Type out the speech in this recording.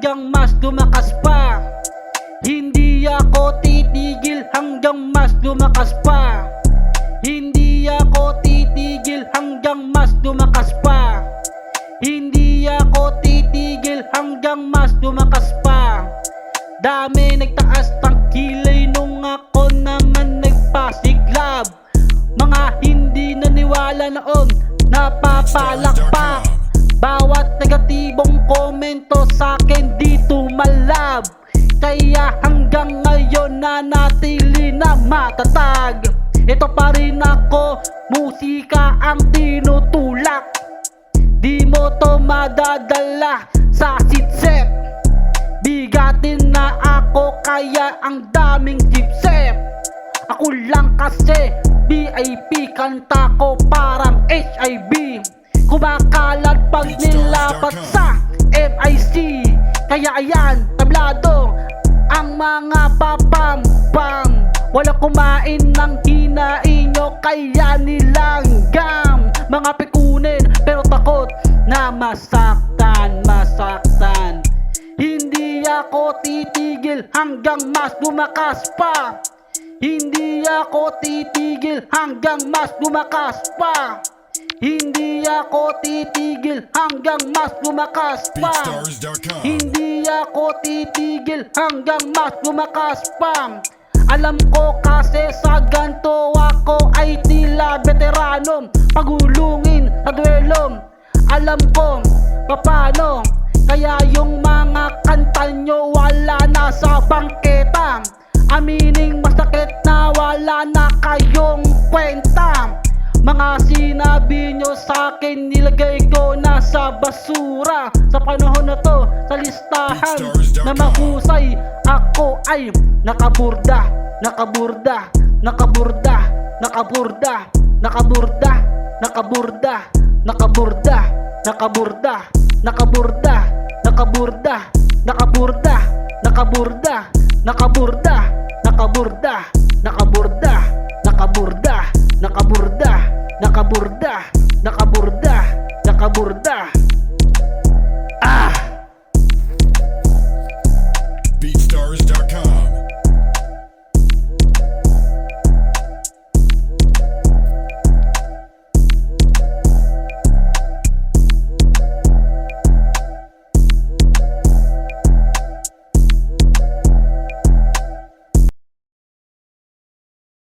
hanggang mas lumakas pa. Hindi ako titigil hanggang mas lumakas pa. Hindi ako titigil hanggang mas lumakas pa. Hindi ako titigil hanggang mas lumakas pa. Dami nagtaas ng kilay nung ako naman nagpasiklab. Mga hindi naniwala noon, napapalakpak. Bawat negatibong komento sa'kin di tumalab. Kaya hanggang ngayon nanatili na matatag. Ito pa rin ako, musika ang tinutulak. Di mo to madadala sa sitsep. Bigatin na ako kaya ang daming gypsep. Ako lang kasi VIP, kanta ko parang HIV. Kumakalat pag nilapat sa MIC. Kaya ayan, tablado ang mga papam-pam. Wala kumain ng hinain nyo kaya nilanggam. Mga pikunin pero takot na masaktan. Hindi ako titigil hanggang mas lumakas pa. Hindi ako titigil hanggang mas lumakas pa. Hindi ako titigil hanggang mas lumakas pa. Hindi ako titigil hanggang mas lumakas pa. Alam ko kasi sa ganto ako ay tila veterano. Pagulungin sa duelo, alam ko paano. Kaya yung mga kanta nyo wala na sa bangketa. Amining masakit na wala na kayong kwenta. Mga sinabi nyo sa'kin nilagay ko na sa basura. Sa panahon na to, sa listahan na mahusay, ako ay nakaburda. Nakaburda, nakaburda, nakaburda, nakaburda, nakaburda, nakaburda, nakaburda, nakaburda, nakaburda, nakaburda, nakaburda, nakaburda, nakaburda, nakaburda, nakaburda, nakaburda, nakaburda.